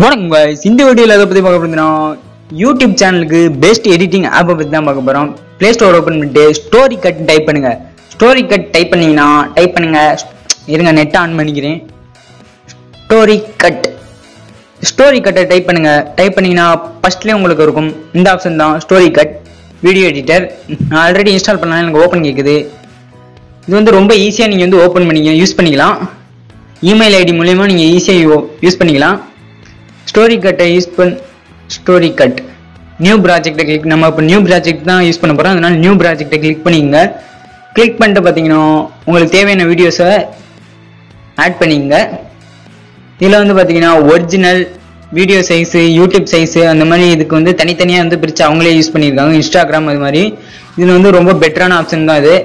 வணக்கம் guys. இந்த வீடியோல எதை பத்தி பார்க்க போறோம்னா யூடியூப் சேனலுக்கு பெஸ்ட் எடிட்டிங் ஆப்பை பத்தி தான் பார்க்க போறோம். பிளே ஸ்டோர் ஓபன் பண்ணிட்டு ஸ்டோரி கட் டைப் பண்ணுங்க. ஸ்டோரி கட் டைப் பண்ணுங்க. இருங்க நெட் ஆன் பண்ணிக்கிறேன். ஸ்டோரி கட்டை டைப் பண்ணுங்க. டைப் பண்ணீங்கன்னா ஃபர்ஸ்ட்லயே உங்களுக்கு இருக்கும் இந்த ஆப்ஷன் தான் ஸ்டோரி கட் வீடியோ எடிட்டர். நான் ஆல்ரெடி இன்ஸ்டால் பண்ணலாம், எனக்கு ஓப்பன் கேக்குது. இது வந்து ரொம்ப ஈஸியா நீங்க வந்து ஓப்பன் பண்ணி யூஸ் பண்ணிக்கலாம். இமெயில் ஐடி மூலமா நீங்க ஈஸியா யூஸ் பண்ணிக்கலாம். ஸ்டோரி கட்டை ஸ்டோரி கட் நியூ ப்ராஜெக்டை கிளிக். நம்ம இப்போ நியூ ப்ராஜெக்ட் தான் யூஸ் பண்ண போறோம், அதனால நியூ ப்ராஜெக்டை கிளிக் பண்ணிக்கங்க. கிளிக் பண்ணிட்டு பார்த்தீங்கன்னா உங்களுக்கு தேவையான வீடியோஸை ஆட் பண்ணிக்கங்க. இதில் வந்து பார்த்தீங்கன்னா original video size, YouTube size அந்த மாதிரி இதுக்கு வந்து தனித்தனியாக வந்து பிரித்து அவங்களே யூஸ் பண்ணியிருக்காங்க. இன்ஸ்டாகிராம் அது மாதிரி இதில் வந்து ரொம்ப பெட்டரான ஆப்ஷன் தான் இது.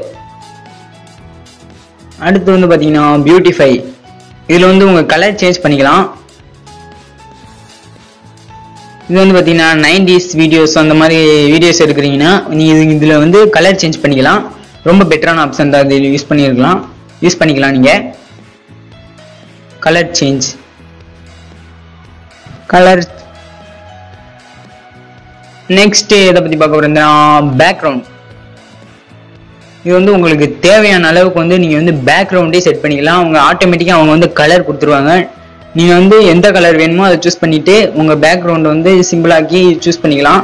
அடுத்து வந்து பார்த்தீங்கன்னா பியூட்டிஃபை. இதில் வந்து உங்கள் கலர் சேஞ்ச் பண்ணிக்கலாம். இது வந்து பார்த்தீங்கன்னா 90s வீடியோஸ் அந்த மாதிரி வீடியோஸ் எடுக்கிறீங்கன்னா நீங்கள் இதில் வந்து கலர் சேஞ்ச் பண்ணிக்கலாம். ரொம்ப பெட்டரான ஆப்ஷன் தான் இது. யூஸ் பண்ணிக்கலாம் நீங்கள் கலர் சேஞ்ச். நெக்ஸ்ட் எதை பற்றி பார்க்க போகிறேன்னா பேக்ரவுண்ட். இது வந்து உங்களுக்கு தேவையான அளவுக்கு வந்து நீங்கள் வந்து பேக்ரவுண்டே செட் பண்ணிக்கலாம். அவங்க ஆட்டோமேட்டிக்காக அவங்க வந்து கலர் கொடுத்துருவாங்க. நீங்கள் வந்து எந்த கலர் வேணுமோ அதை சூஸ் பண்ணிட்டு உங்கள் பேக்ரவுண்டை வந்து சிம்பிளாக்கி சூஸ் பண்ணிக்கலாம்.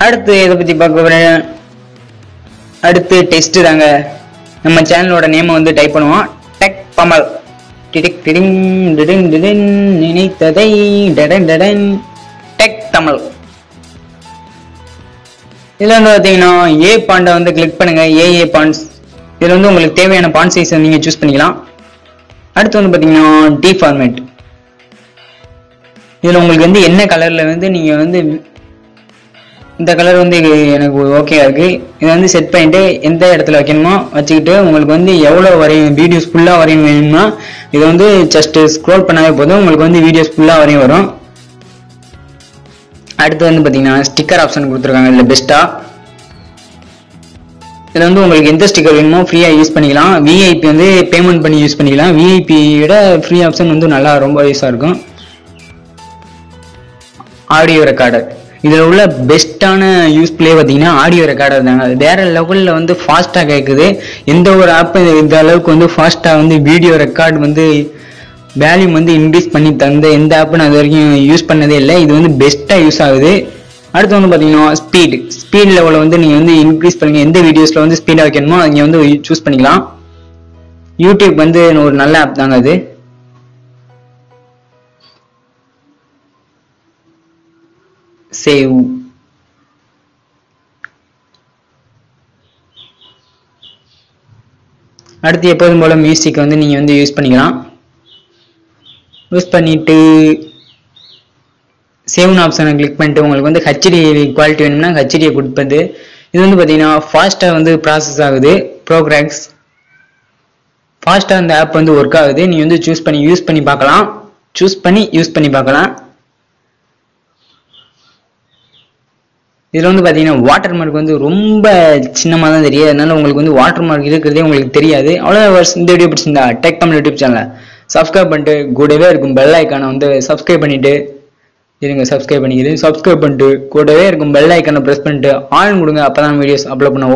அடுத்து இதை பற்றி பார்க்க போறேன். அடுத்து டெஸ்ட் தாங்க. நம்ம சேனலோட நேமை வந்து டைப் பண்ணுவோம். டெக் பமல். நினைத்ததை டெக் தமிழ். இதில் வந்து பார்த்தீங்கன்னா ஏ பாண்டை வந்து கிளிக் பண்ணுங்க. ஏஏ பாண்ட்ஸ். இதில் வந்து உங்களுக்கு தேவையான பாண்ட் சைஸை நீங்கள் சூஸ் பண்ணிக்கலாம். அடுத்து வந்து பார்த்தீங்கன்னா டிஃபார்மேட். இதில் உங்களுக்கு வந்து என்ன கலரில் வந்து நீங்கள் வந்து இந்த கலர் வந்து எனக்கு ஓகேயா இருக்கு, இதை வந்து செட் பண்ணிட்டு எந்த இடத்துல வைக்கணுமோ வச்சுக்கிட்டு உங்களுக்கு வந்து எவ்வளோ வரையும் வீடியோஸ் ஃபுல்லாக வரையும் வேணும்னா இதை வந்து ஜஸ்ட் ஸ்க்ரோல் பண்ணாவே போதும், உங்களுக்கு வந்து வீடியோஸ் ஃபுல்லாக வரையும் வரும். அடுத்து வந்து பார்த்தீங்கன்னா ஸ்டிக்கர் ஆப்ஷன் கொடுத்துருக்காங்க. இதில் பெஸ்ட்டாக இதில் வந்து உங்களுக்கு எந்த ஸ்டிக்கர் வேணுமோ ஃப்ரீயாக யூஸ் பண்ணிக்கலாம். விஐபி வந்து பேமெண்ட் பண்ணி யூஸ் பண்ணிக்கலாம். விஐபியோட ஃப்ரீ ஆப்ஷன் வந்து நல்லா ரொம்ப யூஸாக இருக்கும். Audio recorder. இதில் உள்ள பெஸ்ட்டான யூஸ் பிளே பார்த்தீங்கன்னா ஆடியோ ரெக்கார்டர் தாங்க. வேற லெவலில் வந்து ஃபாஸ்ட்டாக கேட்குது. எந்த ஒரு ஆப் இந்த அளவுக்கு வந்து ஃபாஸ்ட்டாக வந்து வீடியோ ரெக்கார்ட் வந்து வேல்யூம் வந்து இன்க்ரீஸ் பண்ணி தந்த எந்த ஆப் நான் அது வரைக்கும் யூஸ் பண்ணதே இல்லை. இது வந்து பெஸ்ட்டாக யூஸ் ஆகுது. அடுத்து வந்து பார்த்தீங்கன்னா ஸ்பீட் லெவலில் வந்து நீங்கள் வந்து இன்க்ரீஸ் பண்ணுங்க. எந்த வீடியோஸில் வந்து ஸ்பீடாக வைக்கணுமோ நீங்கள் வந்து சூஸ் பண்ணிக்கலாம். யூடியூப் வந்து ஒரு நல்ல ஆப் தாங்க அது. சேவ். அடுத்து எப்போதும் போல மியூசிக் வந்து நீங்கள் வந்து யூஸ் பண்ணிக்கலாம். யூஸ் பண்ணிட்டு சேவ் ஆப்ஷனை கிளிக் பண்ணிட்டு உங்களுக்கு வந்து ஹெச்டி குவாலிட்டி வேணும்னா ஹெச்டியை கொடுப்பது. இது வந்து பார்த்தீங்கன்னா ஃபாஸ்ட்டாக வந்து ப்ராசஸ் ஆகுது. ப்ரோக்ராம்ஸ் ஃபாஸ்ட்டாக அந்த ஆப் வந்து ஒர்க் ஆகுது. நீங்கள் வந்து யூஸ் பண்ணி பார்க்கலாம். இதில் வந்து பார்த்தீங்கன்னா வாட்டர் மார்க் வந்து ரொம்ப சின்னமாக தான் தெரியும், அதனால உங்களுக்கு வந்து வாட்டர் மார்க் இருக்கிறதே உங்களுக்கு தெரியாது. அவ்வளோ இந்த வீடியோ பிடிச்சிருந்தா டெக் தமிழ் யூடியூப் சேனலை சப்ஸ்கிரைப் பண்ணிட்டு கூடவே இருக்கும் பெல் ஐக்கானை வந்து சப்ஸ்கிரைப் பண்ணிட்டு கூடவே இருக்கும் பெல் ஐக்கானை ப்ரெஸ் பண்ணிட்டு ஆன் கொடுங்க. அப்போ தான் வீடியோஸ் அப்லோட் பண்ண